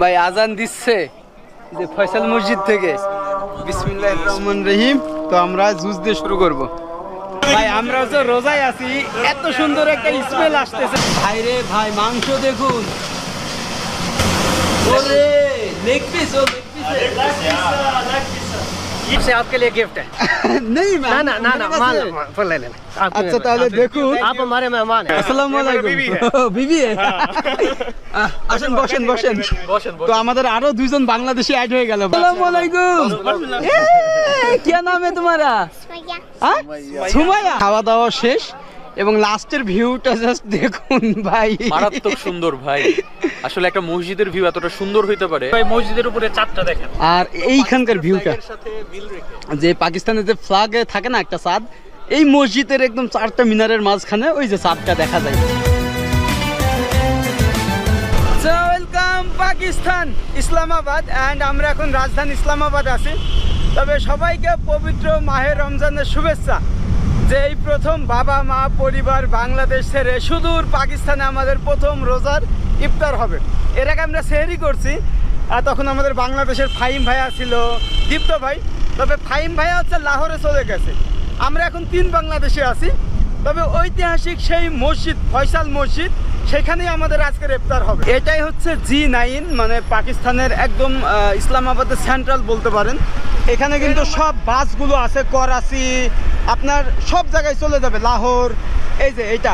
ভাই আজান দিচ্ছে যে ফয়সাল মসজিদ থেকে। বিসমিল্লাহির রহমানির রহিম। তো আমরা জুস দিয়ে শুরু করব। ভাই আমরা তো রোজায় আছি, এত সুন্দর একটা স্মেল আসতেছে ভাই রে। ভাই মাংস দেখুন, ওরে লেগ পিস, ও লেগ পিস से आपके लिए गिफ्ट है। नहीं ना ना ना ना मान ले ले। আচ্ছা তাহলে দেখুন। आप हमारे मेहमान हैं। আসসালামু আলাইকুম। বিবি আসেন, বসেন বসেন। তো আমাদের আরো দুইজন বাংলাদেশি অ্যাড হয়ে গেল। আসসালামু আলাইকুম। কি নাম है तुम्हारा? সুমাইয়া। খাওয়া দাওয়া শেষ এবং লাস্টের ভিউটা জাস্ট দেখুন ভাই, মারাত্মক সুন্দর ভাই। আসলে একটা মসজিদের ভিউ এতটা সুন্দর হইতে পারে। ভাই মসজিদের উপরে চাঁদটা দেখেন। আর এইখানকার ভিউটা যে পাকিস্তানের যে ফ্ল্যাগে থাকে না একটা চাঁদ, এই মসজিদের একদম চারটা মিনারের মাঝখানে ওই যে চাঁদটা দেখা যায়। ওয়েলকাম পাকিস্তান, ইসলামাবাদ। অ্যান্ড আমরা এখন রাজধানী ইসলামাবাদ আছি। তবে সবাইকে পবিত্র মাহে রমজানের শুভেচ্ছা। যে এই প্রথম বাবা মা পরিবার বাংলাদেশ ছেড়ে সুদূর পাকিস্তানে আমাদের প্রথম রোজার ইফতার হবে। এর আগে আমরা সেহরি করছি, আর তখন আমাদের বাংলাদেশের ফাহিম ভাইয়া ছিল, দীপ্ত ভাই। তবে ফাহিম ভাইয়া হচ্ছে লাহোরে চলে গেছে। আমরা এখন 3 বাংলাদেশে আছি। তবে ঐতিহাসিক সেই মসজিদ ফয়সাল মসজিদ, সেখানেই আমাদের আজকের ইফতার হবে। এটাই হচ্ছে G9, মানে পাকিস্তানের একদম ইসলামাবাদের সেন্ট্রাল বলতে পারেন। এখানে কিন্তু সব বাসগুলো আছে, করাচি আপনার সব জায়গায় চলে যাবে, লাহোর। এই যে এটা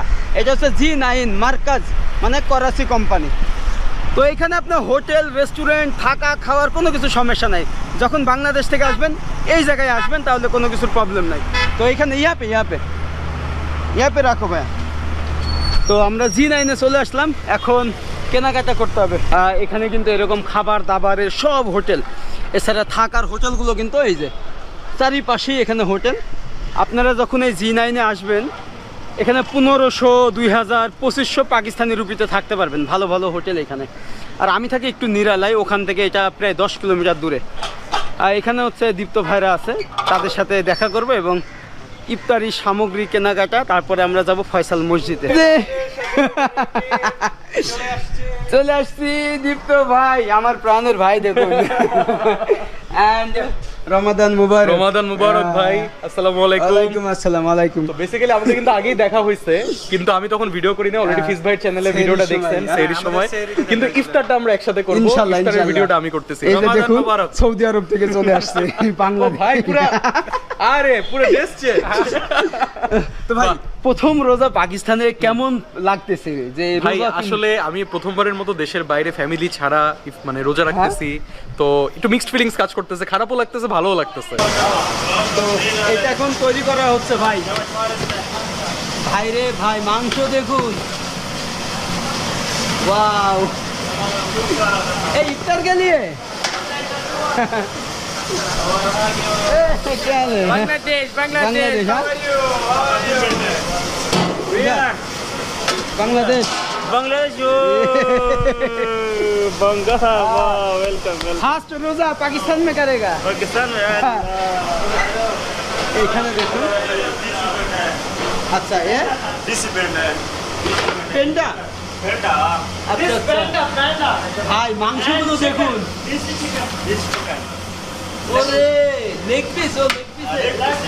হচ্ছে G9 মার্কাজ, মানে করাচি কোম্পানি। তো এখানে আপনার হোটেল রেস্টুরেন্ট থাকা খাওয়ার কোনো কিছু সমস্যা নাই। যখন বাংলাদেশ থেকে আসবেন এই জায়গায় আসবেন, তাহলে কোনো কিছুর প্রবলেম নাই। তো এখানে ইয়াপে রাখো ভাই। তো আমরা G9-এ চলে আসলাম, এখন কেনাকাটা করতে হবে। এখানে কিন্তু এরকম খাবার দাবারের সব হোটেল, এছাড়া থাকার হোটেলগুলো কিন্তু এই যে চারিপাশেই এখানে হোটেল। আপনারা যখন এই G9-এ আসবেন, এখানে 1500, 2000, 2500 পাকিস্তানি রুপিতে থাকতে পারবেন, ভালো ভালো হোটেল এখানে। আর আমি থাকি একটু নিরালায়, ওখান থেকে এটা প্রায় 10 কিলোমিটার দূরে। আর এখানে হচ্ছে দীপ্ত ভাইরা আছে, তাদের সাথে দেখা করব এবং ইফতারি সামগ্রী কেনাকাটা, তারপরে আমরা যাব ফয়সাল মসজিদে। চলে আসছি দীপ্ত ভাই, আমার প্রাণের ভাই দেখুন। এন্ড রমাদান মুবারক ভাই। আসসালামু আলাইকুম। ওয়ালাইকুম আসসালাম। ওয়ালাইকুম। তো বেসিক্যালি আমাদের কিন্তু আগেই দেখা হয়েছে, কিন্তু আমি তখন ভিডিও করি না। অলরেডি ফিস ভাইয়ের চ্যানেলে ভিডিওটা দেখছেন সেহরির সময়, কিন্তু ইফতারটা আমরা একসাথে করব। ইনশাআল্লাহ ইফতারের ভিডিওটা আমি করতেছি। এই যে দেখুন, সৌদি আরব থেকে চলে আসছে বাংলাদেশ ভাই পুরো, আরে পুরো দেশ চেঞ্জ। তো ভাই প্রথম রোজা পাকিস্তানে কেমন লাগতেছে? যে ভাই আসলে আমি প্রথমবারের মতো দেশের বাইরে ফ্যামিলি ছাড়া মানে রোজা রাখতেছি, তো একটু মিক্সড ফিলিংস কাজ করতেছে, খারাপও লাগতেছে ভালোও লাগতেছে। তো এটা এখন তৈরি করা হচ্ছে ভাই। ভাই রে ভাই মাংস দেখুন, ওয়াও। এই ইফতার কে লিয়ে बांग्लादेश बांग्लादेश वेलकम। फास्ट रोजा पाकिस्तान में करेगा। पाकिस्तान में এখানে দেখুন। আচ্ছা এ পেন্ডা। ভাই মাংসগুলো দেখুন, ওরে লেগ পিস, ও লেগ পিস।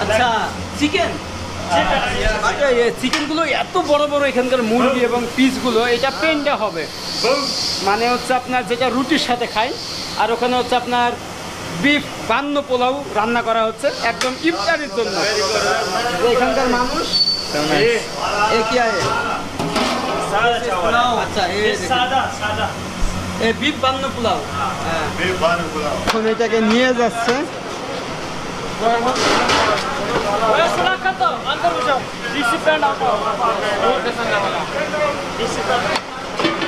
আচ্ছা চিকেন, চিকেন গুলো এত বড় বড়, এখানকার মুরগি এবং পিসগুলো, এটা পেন্ডা হবে, মানে হচ্ছে আপনার যেটা রুটির সাথে খাই। আর ওখানে হচ্ছে আপনার বিফ বান্ন পোলাও রান্না করা হচ্ছে একদম ইফতারের জন্য। এখানকার মানুষ এ কি আছে? আচ্ছা এ বিফ বান্ন পোলাও। এখন এটাকে নিয়ে যাচ্ছে।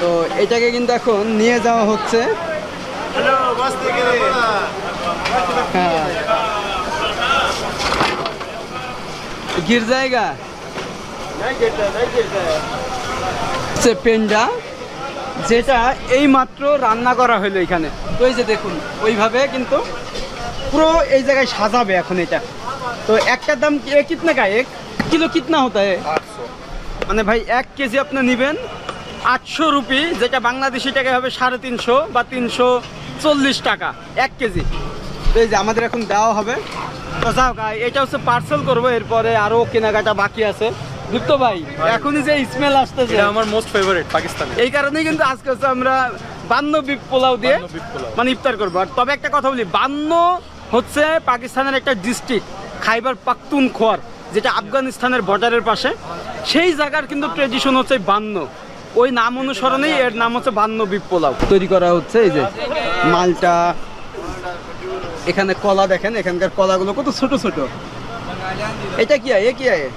তো এটাকে কিন্তু এখন নিয়ে যাওয়া হচ্ছে। गिर जाएगा পেন্ডা, যেটা এই মাত্র রান্না করা হলো এখানে। তো এই যে দেখুন ওইভাবে কিন্তু পুরো এই জায়গায় সাজাবে এখন এটা। তো একটার দাম কিতনে का एक किलो कितना होता है? মানে ভাই 1 কেজি আপনি নেবেন 800 রুপি, যেটা বাংলাদেশি টাকায় হবে 350 বা 340 টাকা 1 কেজি। তো এই যে আমাদের এখন দেওয়া হবে। তো যাও এটা হচ্ছে পার্সেল করবো, এরপরে আরো কেনাকাটা বাকি আছে। দীপ্ত ভাই এখনই যে স্মেল আসতেছে, এটা আমার মোস্ট ফেভারিট পাকিস্তানি। এই কারণেই কিন্তু আজকে হচ্ছে আমরা বান্ন বিফ পোলাও দিয়ে বান্ন বিফ পোলাও। মানে ইফতার করবো। আর তবে একটা কথা বলি, বান্ন হচ্ছে পাকিস্তানের একটা ডিস্ট্রিক্ট, খাইবার পাখতুনখোয়ার, যেটা আফগানিস্তানের বর্ডারের পাশে। সেই জায়গার কিন্তু ট্রেডিশন হচ্ছে বান্ন, ওই নাম অনুসরণেই এর নাম হচ্ছে বান্ন বিফ পোলাও তৈরি করা হচ্ছে। এই যে মালটা, এখানে কলা দেখেন, এখানকার কলাগুলো কত ছোট ছোট। এটা কি হয়? এ কি হয়?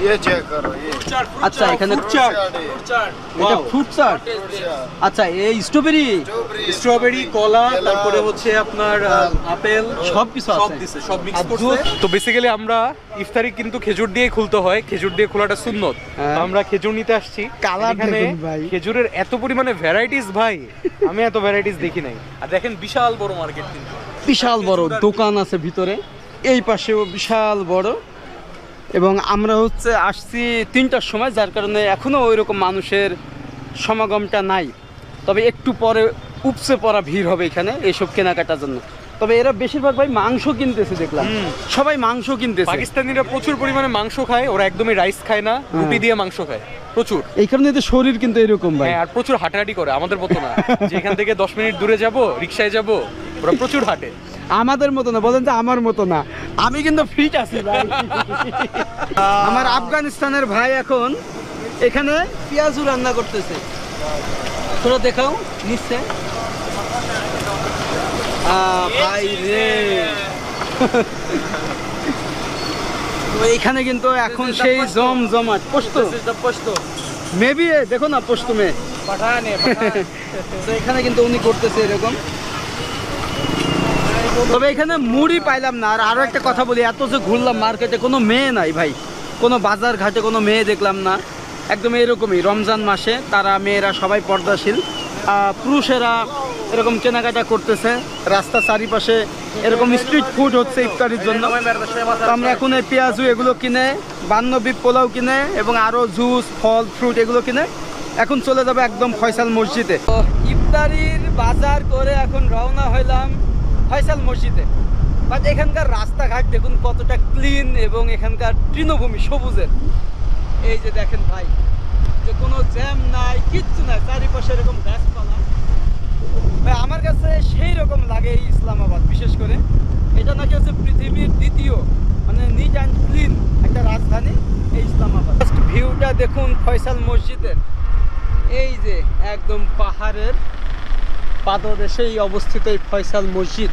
ये चेक करो ये আচ্ছা এখানে এটা ফ্রুট চাট। আচ্ছা এই স্ট্রবেরি, স্ট্রবেরি, কলা, তারপরে হচ্ছে আপনার আপেল, সব কিছু সব আছে। দিছে, সব মিক্স আর করছে। দুধ? তো বেসিক্যালি আমরা ইফতারি কিন্তু খেজুর দিয়ে খুলতে হয়, খেজুর দিয়ে খোলাটা সুন্নত। হ্যাঁ। তো আমরা খেজুর নিতে আসছি। কালার এখানে দেখুন ভাই। খেজুরের এত পরিমাণে ভ্যারাইটিস ভাই, আমি এত ভ্যারাইটিস দেখি নাই। আর দেখেন বিশাল বড় মার্কেট কিন্তু, বিশাল বড় দোকান আছে ভিতরে, এই পাশেও বিশাল বড়। এবং আমরা হচ্ছে আসছি 3টার সময়, যার কারণে এখনো ওই রকম মানুষের সমাগমটা নাই। তবে একটু পরে উপচে পড়া ভিড় হবে এখানে এইসব কেনাকাটার জন্য। তবে এরা বেশিরভাগ ভাই মাংস কিনতেছে, দেখলাম সবাই মাংস কিনতেছে। পাকিস্তানিরা প্রচুর পরিমাণে মাংস খায়, ওরা একদমই রাইস খায় না, রুটি দিয়ে মাংস খায় প্রচুর। এই কারণে তো শরীর কিন্তু এরকম ভাই। হ্যাঁ, আর প্রচুর হাঁটাহাঁটি করে, আমাদের মতো না যে এখান থেকে 10 মিনিট দূরে যাব রিকশায় যাব, ওরা প্রচুর হাঁটে। আমাদের মতো না, বলেন যে আমার মতো না, আমি কিন্তু ফিট আছি ভাই। আমার আফগানিস্তানের ভাই এখন এখানে পেঁয়াজু রান্না করতেছে, তোরা দেখাও নিচ্ছে। ভাই রে, তো এখানে কিন্তু এখন সেই জমজমাট পোস্ত মেবি, দেখো না পোস্ত মে তো এখানে কিন্তু উনি করতেছে এরকম। তবে এখানে মুড়ি পাইলাম না। আর আরো একটা কথা বলি, এত যে ঘুরলাম মার্কেটে, কোনো মেয়ে নাই ভাই, কোনো বাজার ঘাটে কোনো মেয়ে দেখলাম না। একদম এরকমই রমজান মাসে তারা মেয়েরা সবাই পর্দাশীল, পুরুষেরা এরকম কেনাকাটা করতেছে। রাস্তা চারিপাশে এরকম স্ট্রিট ফুড হচ্ছে ইফতারির জন্য। তো আমরা এখন এই পেঁয়াজু এগুলো কিনে, বান্ন বিফ পোলাও কিনে এবং আরও জুস, ফল, ফ্রুট এগুলো কিনে এখন চলে যাবে একদম ফয়সাল মসজিদে। তো ইফতারির বাজার করে এখন রওনা হইলাম ফয়সাল মসজিদে। বাট এখানকার রাস্তাঘাট দেখুন কতটা ক্লিন, এবং এখানকার তৃণভূমি সবুজের। এই যে দেখেন ভাই, যে কোনো জ্যাম নাই, কিচ্ছু নাই, চারিপাশে এরকম গাছপালা। ভাই আমার কাছে সেই রকম লাগে এই ইসলামাবাদ। বিশেষ করে এটা নাকি হচ্ছে পৃথিবীর দ্বিতীয় মানে নিট অ্যান্ড ক্লিন একটা রাজধানী এই ইসলামাবাদ। ফার্স্ট ভিউটা দেখুন ফয়সাল মসজিদের, এই যে একদম পাহাড়ের পাদদেশেই অবস্থিত এই ফয়সাল মসজিদ।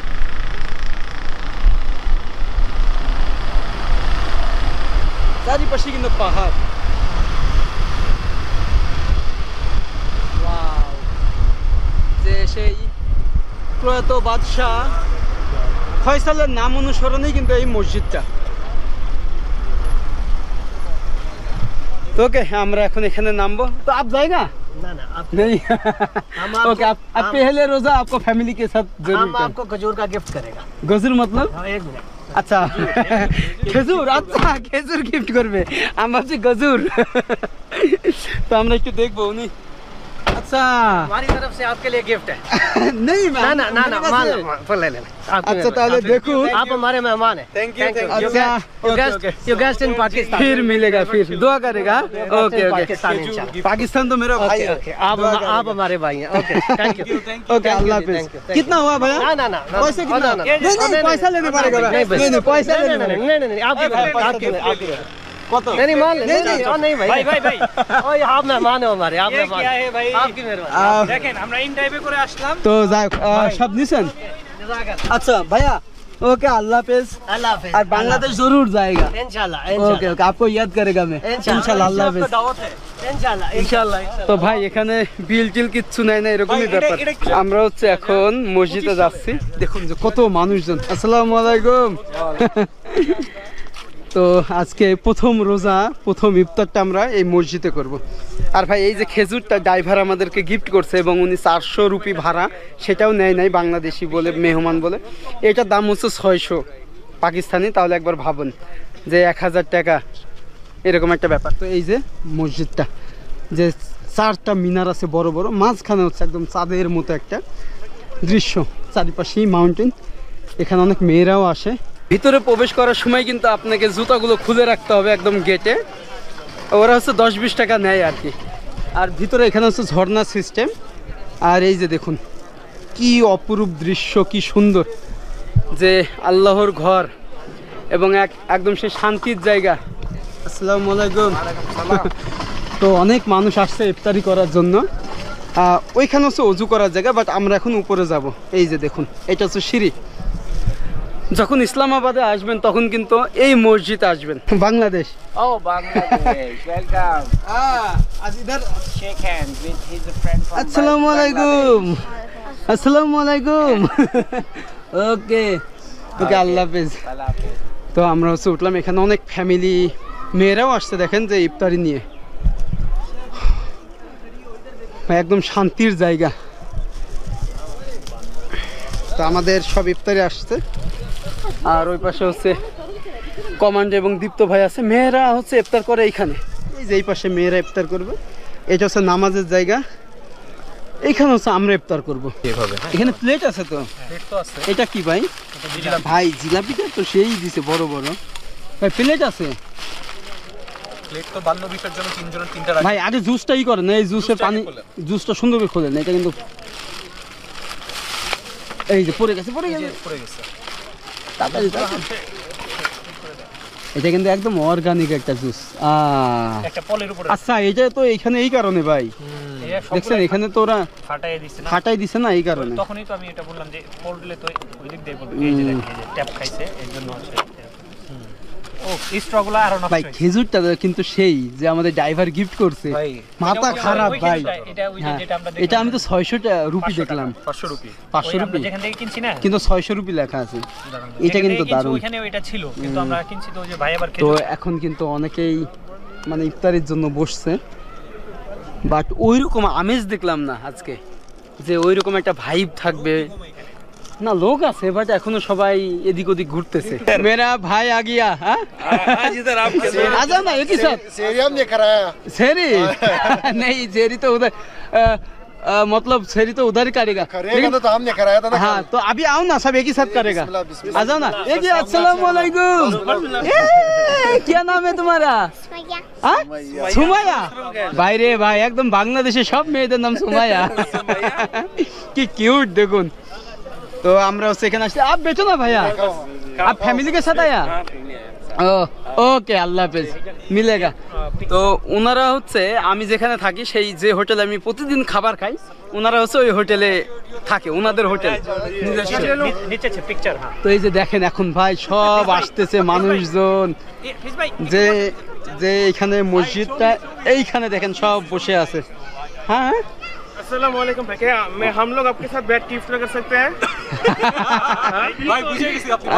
চারিপাশে কিন্তু পাহাড়। ওয়াও, যে সেই প্রয়াত বাদশাহ ফয়সালের নাম অনুসরণেই কিন্তু এই মসজিদটা। তো ওকে, আমরা এখন এখানে নামবো। তো আপ जाएगा? ना ना आप नहीं। हम ओके, आप पहले रोजा आपको फैमिली के साथ जरूर हम आपको खजूर का गिफ्ट करेगा। गजर मतलब? हाँ, एक मिनट। আচ্ছা খেজুর, আচ্ছা খেজুর গিফট করবে, আমি ভাবছি গজুর। তো আমরা একটু দেখবো উনি। আচ্ছা हमारी तरफ से आपके लिए गिफ्ट है। নেই ना ना ना ना मान फल ले लेना। अच्छा, ताले देखो। आप हमारे मेहमान हैं। Thank you, thank you. अच्छा, यू गेस्ट इन पाकिस्तान। फिर मिलेगा, फिर दुआ करेगा। ओके ओके, पाकिस्तान इंशाल्लाह। पाकिस्तान तो मेरा भाई है। ओके, आप हमारे भाई हैं। Okay, thank you. ओके, अल्लाह हाफिज। कितना हुआ भैया? ना ना ना पैसे कितना? ना, ना। नहीं नहीं, पैसा लेने पड़ेगा। नहीं नहीं, पैसा लेने पड़ेगा। नहीं आपकी आपकी কত? नहीं मान ले। नहीं, नहीं नहीं, नहीं भाई ভাই ভাই ओए आप मेहमान हो हमारे। आप ये मेहमान क्या है भाई? आपकी मेहरबानी। দেখেন আমরা ইন টাইপে করে আসলাম। তো যাই হোক, সব নিছেন? আচ্ছা ভাইয়া, ओके, अल्लाह हाफिज। अल्लाह हाफिज। और बांग्लादेश जरूर जाएगा। इंशाल्लाह ओके ओके, आपको याद करेगा मैं इंशाल्लाह। अल्लाह हाफिज। इंशाल्लाह ইনশাআল্লাহ। তো ভাই এখানে বিল টিল কিচ্ছু নাই না, এরকমই ব্যাপার। আমরা হচ্ছে এখন মসজিদে যাচ্ছি, দেখুন যে কত মানুষজন। আসসালামু আলাইকুম। তো আজকে প্রথম রোজা, প্রথম ইফতারটা আমরা এই মসজিদে করব। আর ভাই এই যে খেজুরটা ড্রাইভার আমাদেরকে গিফট করছে, এবং উনি 400 রুপি ভাড়া, সেটাও নেয় নাই, বাংলাদেশি বলে, মেহমান বলে। এটার দাম হচ্ছে 600 পাকিস্তানি। তাহলে একবার ভাবুন, যে 1000 টাকা এরকম একটা ব্যাপার। তো এই যে মসজিদটা, যে 4টা মিনার আছে বড় বড়, মাঝখানে হচ্ছে একদম চাঁদের মতো একটা দৃশ্য, চারিপাশেই মাউন্টেন। এখানে অনেক মেয়েরাও আসে। ভিতরে প্রবেশ করার সময় কিন্তু আপনাকে জুতাগুলো খুলে রাখতে হবে একদম গেটে। ওরা হচ্ছে 10-20 টাকা নেয় আর কি। আর ভিতরে এখানে হচ্ছে ঝর্ণা সিস্টেম। আর এই যে দেখুন কি অপরূপ দৃশ্য, কি সুন্দর, যে আল্লাহর ঘর এবং একদম সেই শান্তির জায়গা। আসসালামু আলাইকুম। তো অনেক মানুষ আসছে ইফতারি করার জন্য। ওইখানে হচ্ছে অজু করার জায়গা, বাট আমরা এখন উপরে যাব। এই যে দেখুন এটা হচ্ছে সিঁড়ি। যখন ইসলামাবাদে আসবেন তখন কিন্তু এই মসজিদে আসবেন। বাংলাদেশ। Oh, Bangladesh. Welcome. আজ ইধার Shake hands with his friend from আসসালামু আলাইকুম। আসসালামু আলাইকুম। ওকে ওকে, আল্লাহ হাফেজ। Bangladesh. তো আমরা হচ্ছে উঠলাম। এখানে অনেক ফ্যামিলি, মেয়েরাও আসছে দেখেন যে ইফতারি নিয়ে। একদম শান্তির জায়গা। তো আমাদের সব ইফতারি আসছে। আর ওই পাশে হচ্ছে কমান্ড এবং দীপ্ত ভাই আছে। মেয়েরা হচ্ছে ইফতার করে এইখানে। এই যে এই পাশে মেয়েরা ইফতার করবে। এটা হচ্ছে নামাজের জায়গা। এইখানে হচ্ছে আমরা ইফতার করবো। এখানে প্লেট আছে তো? এটা কি ভাই? ভাই জিলাপিটা তো সেই দিছে বড় বড়। ভাই প্লেট আছে? প্লেট তো বান্ন বিফের জন্য তিনজনের তিনটা রাখি। ভাই আগে জুসটাই করে না, এই জুসের পানি, জুসটা সুন্দর করে খোলেন। এটা কিন্তু এই যে পড়ে গেছে, পড়ে গেছে। তাড়াতাড়ি তাড়াতাড়ি। এটা কিন্তু একদম অর্গানিক একটা জুস। একটা পলের উপরে আচ্ছা, এটা তো এইখানে এই কারণে ভাই দেখছেন, এখানে তো ওরা ফাটাই দিছে না, ফাটাই দিছে না, এই কারণে। তখনই তো আমি এটা বললাম যে পড়লে তো ওই দিক দিয়ে বলবে এই যে দেখেন, এই যে ট্যাপ খাইছে এর জন্য হচ্ছে। ও স্ট্রগুলো আরো নষ্ট ভাই হয়েছে। খেজুরটা কিন্তু সেই যে আমাদের ড্রাইভার গিফট করছে, মাথা খারাপ ভাই। এটা ওই যে হ্যাঁ, যেটা আমরা এটা আমি তো 600 রুপি দেখলাম। 500 রুপি। 500 রুপি, যেখান থেকে কিনছি না, কিন্তু 600 রুপি লেখা আছে। এটা কিন্তু দারুণ। ওইখানে ওইটা ছিল, কিন্তু আমরা কিনছি তো ওই যে ভাই আবার তো খেজুর। এখন কিন্তু অনেকেই মানে ইফতারের জন্য বসছে, বাট ওইরকম আমেজ দেখলাম না আজকে, যে ওইরকম একটা ভাইব থাকবে না। লোক আছে বাট এখনো সবাই এদিক ওদিক ঘুরতেছে। মেরা ভাই আ গিয়া। হ্যাঁ আজা না একই সাথ सेरी हमने कराया सेरी नहीं, सेरी तो उधर मतलब सेरी तो उधर ही करेगा। करेगा तो हमने कराया था ना हाँ, तो अभी आओ ना, सब एक ही साथ करेगा। बिस्मिल्लाह, बिस्मिल्लाह। आ जाओ ना। एक ही अस्सलाम वालेकुम। क्या नाम है तुम्हारा? हाँ? सुमाया। भाई रे भाई, एकदम बांग्लादेशे सब मेয়েদের नाम सुमाया। কি কিউট দেখুন। तो আমরা সেখানে আসছি। आप बैठो ना भैया, आप फैमिली के साथ आया? ওকে, আল্লাহ হাফেজ, মিলেগা। তো ওনারা হচ্ছে আমি যেখানে থাকি সেই যে হোটেলে আমি প্রতিদিন খাবার খাই, ওনারা হচ্ছে ওই হোটেলে থাকে, ওনাদের হোটেল। নিচে আছে পিকচার। হ্যাঁ, তো এই যে দেখেন এখন ভাই সব আসতেছে মানুষজন, ফিস ভাই যে যে এখানে মসজিদটা, এইখানে দেখেন সব বসে আছে। হ্যাঁ अस्सलाम वालेकुम भाई, क्या मैं हम लोग आपके साथ बैठ के इफ्तार कर सकते हैं? ভাই বুঝে গেছি আপনি।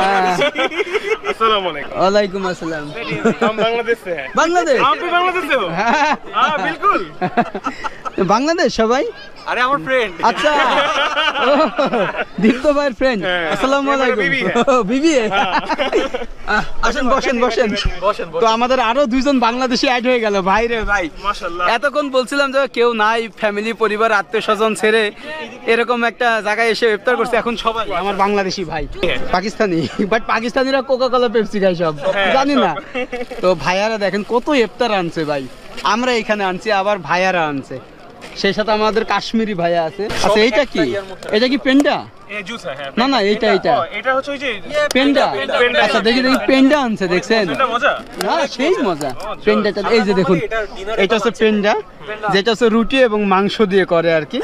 अस्सलाम वालेकुम। ওয়ালাইকুম আসসালাম। हम बांग्लादेश से हैं। বাংলাদেশ? आप भी बांग्लादेश से हो? হ্যাঁ, हाँ बिल्कुल। বাংলাদেশ সবাই। আরে আমার ফ্রেন্ড। আচ্ছা, দীপ্ত ভাইয়ের ফ্রেন্ড। আসসালামু ये मेरा আলাইকুম। बीवी है। বিবি? আসেন বসেন বসেন। তো আমাদের আরো দুইজন বাংলাদেশি অ্যাড হয়ে গেল। ভাই রে ভাই, माशाल्लाह। এতক্ষণ বলছিলাম যে কেউ নাই, ফ্যামিলি পরিবার আত্মীয় স্বজন ছেড়ে এরকম একটা জায়গায় এসে ইফতার করছে। এখন সবাই আমার বাংলাদেশি ভাই, পাকিস্তানি, বাট পাকিস্তানিরা কোকা কোলা পেপসি খায় সব, জানি না। তো ভাইয়ারা দেখেন কত ইফতার আনছে ভাই, আমরা এখানে আনছি, আবার ভাইয়ারা আনছে, সেই সাথে আমাদের কাশ্মীরি ভাইয়া আছে। আচ্ছা এইটা কি? এটা কি পেন্ডা? ये जूस है। না না, এইটা এইটা ও, এটা হচ্ছে ওই যে পেন্ডা। পেন্ডা। আচ্ছা দেখি দেখি, পেন্ডা আনছে, দেখছেন? এটা মজা। না সেই মজা পেন্ডাটা। এই যে দেখুন, এটা হচ্ছে পেন্ডা, যেটা হচ্ছে রুটি এবং মাংস দিয়ে করে আর কি,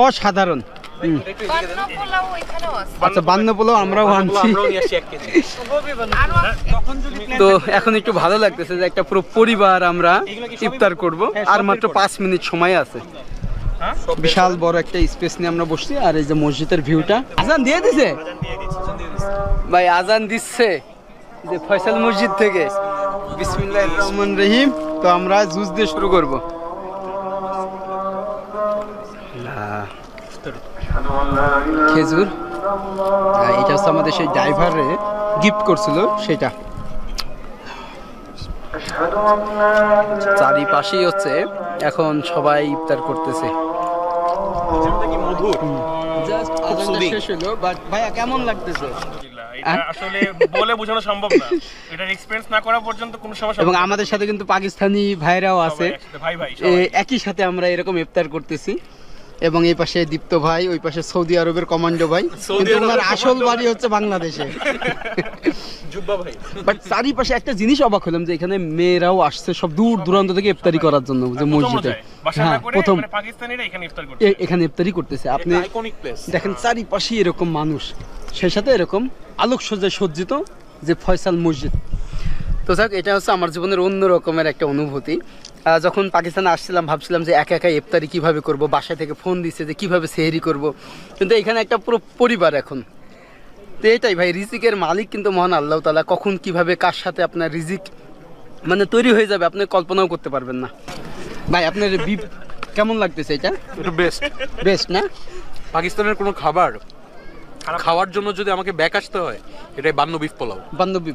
অসাধারণ। আচ্ছা, বান্ন পোলাও আমরাও আনছি। আমরাও নিয়ে আসছি 1 কেজি। তো এখন একটু ভালো লাগতেছে যে একটা পুরো পরিবার আমরা ইফতার করব, আর মাত্র 5 মিনিট সময় আছে। বিশাল বড় একটা স্পেস নিয়ে আমরা বসছি। আর এই যে মসজিদের ভিউটা, আজান দিয়ে দিছে ভাই, আজান দিচ্ছে যে ফয়সাল মসজিদ থেকে। বিসমিল্লাহির রহমানির রহিম। তো আমরা জুস দিয়ে শুরু করব। খেজুর, এটা হচ্ছে আমাদের সেই ড্রাইভারে গিফট করছিল সেটা। চারিপাশেই হচ্ছে এখন সবাই ইফতার করতেছে। জাস্ট আজানটা শেষ হলো, বাট ভাইয়া কেমন লাগতেছে? এটা আসলে বলে বোঝানো সম্ভব না, এটা এক্সপেরিয়েন্স না করা পর্যন্ত কোনো সমস্যা। এবং আমাদের সাথে কিন্তু পাকিস্তানি ভাইরাও আছে, ভাই ভাই একই সাথে আমরা এরকম ইফতার করতেছি। এবং এই পাশে দীপ্ত ভাই, ওই পাশে সৌদি আরবের কমান্ডো ভাই, কিন্তু ওনার আসল বাড়ি হচ্ছে বাংলাদেশে। জুব্বা ভাই। বাট চারিপাশে একটা জিনিস অবাক হলাম যে এখানে মেয়েরাও আসছে সব দূর দূরান্ত থেকে ইফতারি করার জন্য, যে মসজিদে। হ্যাঁ, প্রথম পাকিস্তানিরা এখানে ইফতার করছে, এখানে ইফতারি করতেছে। আপনি আইকনিক প্লেস দেখেন চারিপাশে এরকম মানুষ, সেই সাথে এরকম আলোকসজ্জায় সজ্জিত যে ফয়সাল মসজিদ। তো যাক, এটা হচ্ছে আমার জীবনের অন্য রকমের একটা অনুভূতি। যখন পাকিস্তানে আসছিলাম ভাবছিলাম যে একা একা ইফতারি কিভাবে করব, বাসা থেকে ফোন দিচ্ছে যে কিভাবে সেহরি করব, কিন্তু এখানে একটা পুরো পরিবার এখন। তো এটাই ভাই, রিজিকের মালিক কিন্তু মহান আল্লাহ তাআলা, কখন কিভাবে কার সাথে আপনার রিজিক মানে তৈরি হয়ে যাবে আপনি কল্পনাও করতে পারবেন না। ভাই আপনার বিপ কেমন লাগতেছে? এটা এটা বেস্ট বেস্ট না? পাকিস্তানের কোনো খাবার খাওয়ার জন্য যদি আমাকে ব্যাক আসতে হয়, এটাই বান্ন বিফ পোলাও। বান্ধবী।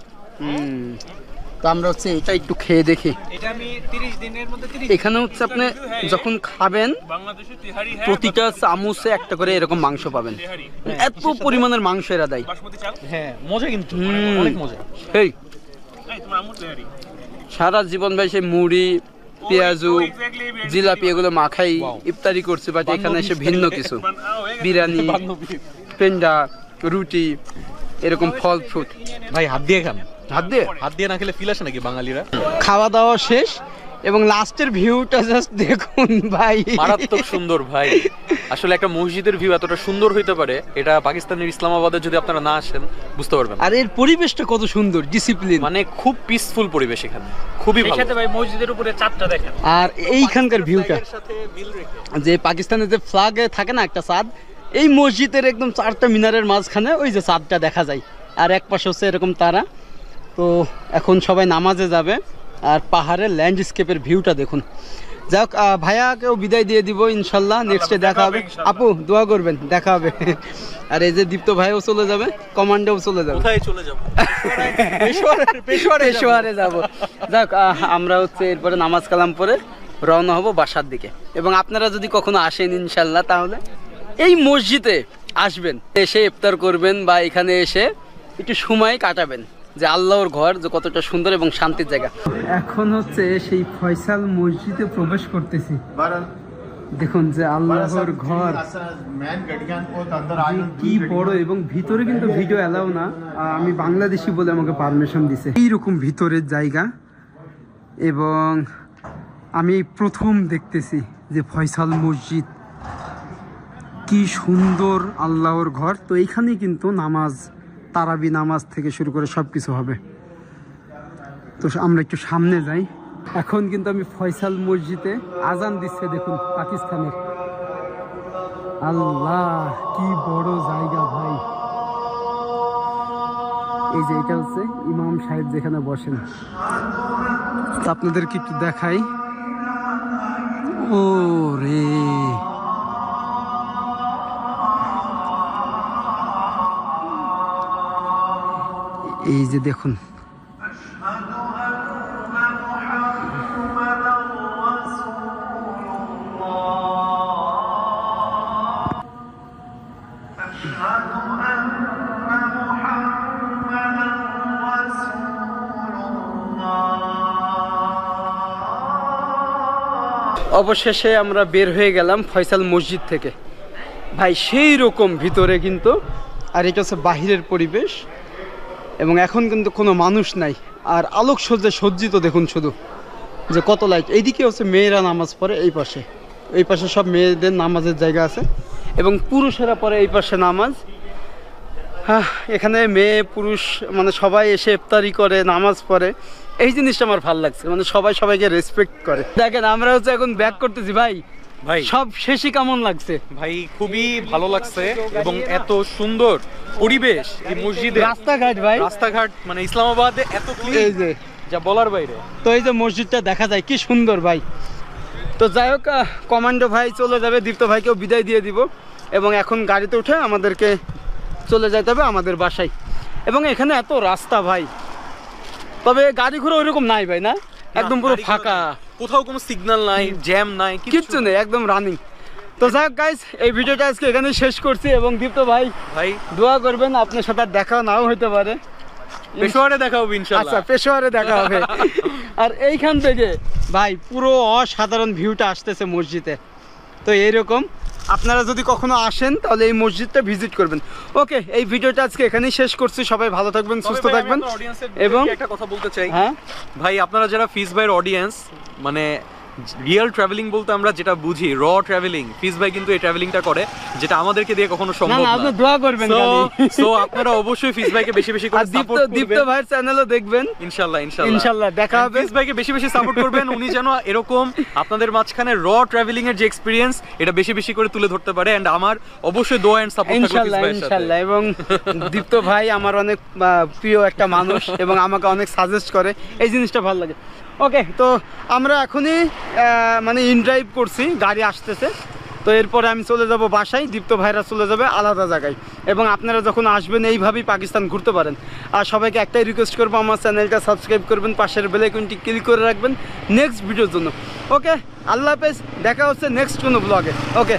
তো আমরা হচ্ছে এটা একটু খেয়ে দেখি। এটা আমি 30 দিনের মধ্যে 30 এখানে হচ্ছে আপনি যখন খাবেন বাংলাদেশে তিহারি হ্যাঁ, প্রতিটা চামচে একটা করে এরকম মাংস পাবেন, এত পরিমাণের মাংস এরা দেয়। বাসমতি চাল। হ্যাঁ, মজা কিন্তু অনেক মজা। এই এই তোমার আম্মু তিহারি। সারা জীবন ভাই সেই মুড়ি, পেঁয়াজু, জিলাপি এগুলো মাখাই ইফতারি করছে, বাট এখানে এসে ভিন্ন কিছু, বিরিয়ানি, পেন্ডা, রুটি, এরকম ফল ফ্রুট। ভাই হাত দিয়ে খান, হাত দিয়ে হাত দিয়ে না খেলে ফিল আসে নাকি বাঙালিরা? খাওয়া দাওয়া শেষ এবং লাস্টের ভিউটা জাস্ট দেখুন ভাই, মারাত্মক সুন্দর ভাই। আসলে একটা মসজিদের ভিউ এতটা সুন্দর হইতে পারে, এটা পাকিস্তানের ইসলামাবাদে যদি আপনারা না আসেন বুঝতে পারবেন। আর এর পরিবেশটা কত সুন্দর, ডিসিপ্লিন, মানে খুব পিসফুল পরিবেশ এখানে, খুবই সেই ভালো। সাথে ভাই মসজিদের উপরে চাঁদটা দেখেন। আর এইখানকার ভিউটা সাথে মিল রেখে যে পাকিস্তানের যে ফ্ল্যাগে থাকে না একটা চাঁদ, এই মসজিদের একদম 4টা মিনারের মাঝখানে ওই যে চাঁদটা দেখা যায়, আর এক পাশে হচ্ছে এরকম তারা। তো এখন সবাই নামাজে যাবে, আর পাহাড়ের ল্যান্ডস্কেপের ভিউটা দেখুন। যাক, ভাইয়াকেও বিদায় দিয়ে দিব ইনশাল্লাহ, নেক্সটে দেখা হবে। আপু দোয়া করবেন, দেখা হবে। আর এই যে দীপ্ত ভাইও চলে যাবে, কমান্ডোও চলে যাবে, কোথায় চলে যাব? পেশোয়ারে যাব। যাক, আমরা হচ্ছে এরপরে নামাজ কালাম পরে রওনা হব বাসার দিকে। এবং আপনারা যদি কখনো আসেন ইনশাল্লাহ, তাহলে এই মসজিদে আসবেন, এসে ইফতার করবেন বা এখানে এসে একটু সময় কাটাবেন, যে আল্লাহর ঘর যে কতটা সুন্দর এবং শান্তির জায়গা। এখন হচ্ছে সেই ফয়সাল মসজিদে প্রবেশ করতেছি। দেখুন যে আল্লাহর ঘর কি বড়, এবং ভিতরে কিন্তু ভিডিও এলাও না, আমি বাংলাদেশি বলে আমাকে পারমিশন দিছে। এইরকম ভিতরের জায়গা, এবং আমি প্রথম দেখতেছি যে ফয়সাল মসজিদ, কি সুন্দর আল্লাহর ঘর। তো এইখানেই কিন্তু নামাজ, তারাবি নামাজ থেকে শুরু করে সব কিছু হবে। তো আমরা একটু সামনে যাই। এখন কিন্তু আমি ফয়সাল মসজিদে, আজান দিচ্ছে দেখুন পাকিস্তানের। আল্লাহ কি বড় জায়গা ভাই। এই যে এটা হচ্ছে ইমাম সাহেব যেখানে বসেন। তো আপনাদেরকে একটু দেখাই। ও রে, এই যে দেখুন, অবশেষে আমরা বের হয়ে গেলাম ফয়সাল মসজিদ থেকে। ভাই সেই রকম ভিতরে কিন্তু, আর এটা হচ্ছে বাহিরের পরিবেশ, এবং এখন কিন্তু কোনো মানুষ নাই, আর আলোকসজ্জায় সজ্জিত দেখুন শুধু যে কত লাইট। এইদিকে হচ্ছে মেয়েরা নামাজ পড়ে, এই পাশে সব মেয়েদের নামাজের জায়গা আছে, এবং পুরুষেরা পড়ে এই পাশে নামাজ। এখানে মেয়ে পুরুষ মানে সবাই এসে ইফতারি করে, নামাজ পড়ে। এই জিনিসটা আমার ভালো লাগছে, মানে সবাই সবাইকে রেসপেক্ট করে। দেখেন আমরা হচ্ছে এখন ব্যাক করতেছি ভাই, ভাই সব শেষই কেমন লাগছে? ভাই খুবই ভালো লাগছে, এবং এত সুন্দর পরিবেশ এই মসজিদে, রাস্তাঘাট ভাই, রাস্তাঘাট মানে ইসলামাবাদে এত এই ক্লিন যে যা বলার বাইরে। তো এই যে মসজিদটা দেখা যায় কি সুন্দর ভাই। তো যাই হোক, কমান্ডো ভাই চলে যাবে, দীপ্ত ভাইকেও বিদায় দিয়ে দিব, এবং এখন গাড়িতে উঠে আমাদেরকে চলে যেতে হবে আমাদের বাসায়। এবং এখানে এত রাস্তা ভাই, তবে গাড়ি ঘোড়া ওইরকম নাই ভাই, না? একদম পুরো ফাঁকা, কোথাও কোনো সিগন্যাল নাই, জ্যাম নাই, কিচ্ছু নেই, একদম রানিং। তো যাই হোক গাইস, এই ভিডিওটা আজকে এখানেই শেষ করছি এবং দীপ্ত ভাই ভাই দোয়া করবেন, আপনার সাথে আর দেখা নাও হতে পারে। পেশোয়ারে দেখা হবে আচ্ছা, ইনশাআল্লাহ। পেশোয়ারে দেখা হবে। আর এইখান থেকে ভাই পুরো অসাধারণ ভিউটা আসতেছে মসজিদে। তো এইরকম আপনারা যদি কখনো আসেন তাহলে এই মসজিদটা ভিজিট করবেন। ওকে, এই ভিডিওটা আজকে এখানেই শেষ করছি। সবাই ভালো থাকবেন, সুস্থ থাকবেন। এবং একটা কথা বলতে চাই, হ্যাঁ ভাই আপনারা যারা ফিজ ভাইয়ের অডিয়েন্স, মানে রিয়েল ট্রাভেলিং বলতে আমরা যেটা বুঝি র ট্রাভেলিং, ফিজ ভাই কিন্তু এই ট্রাভেলিংটা করে, যেটা আমাদেরকে দিয়ে কখনো না সম্ভব না, না। আপনি দোয়া করবেন খালি। সো আপনারা অবশ্যই ফিজ ভাইকে বেশি বেশি করে আর সাপোর্ট দীপ্ত করবেন। ভাইয়ের চ্যানেলও দেখবেন, ইনশাআল্লাহ ইনশাআল্লাহ দেখা হবে। ফিজ ভাইকে বেশি বেশি সাপোর্ট করবেন, উনি যেন এরকম আপনাদের মাঝখানে র ট্রাভেলিং এর যে এক্সপেরিয়েন্স এটা বেশি বেশি করে তুলে ধরতে পারে। এন্ড আমার অবশ্যই দোয়া এন্ড সাপোর্ট থাকবে ফিজ ইনশাআল্লাহ ভাইয়ের সাথে। ইনশাআল্লাহ। এবং দীপ্ত ভাই আমার অনেক প্রিয় একটা মানুষ এবং আমাকে অনেক সাজেস্ট করে, এই জিনিসটা ভালো লাগে। ওকে, তো আমরা এখনই মানে ইন ড্রাইভ করছি, গাড়ি আসতেছে। তো এরপরে আমি চলে যাব বাসায়, দীপ্ত ভাইরা চলে যাবে আলাদা জায়গায়। এবং আপনারা যখন আসবেন এইভাবেই পাকিস্তান ঘুরতে পারেন। আর সবাইকে একটাই রিকোয়েস্ট করবো, আমার চ্যানেলটা সাবস্ক্রাইব করবেন, পাশের বেল আইকনটি ক্লিক করে রাখবেন নেক্সট ভিডিওর জন্য। ওকে, আল্লাহ হাফেজ, দেখা হচ্ছে নেক্সট কোনো ব্লগে। ওকে।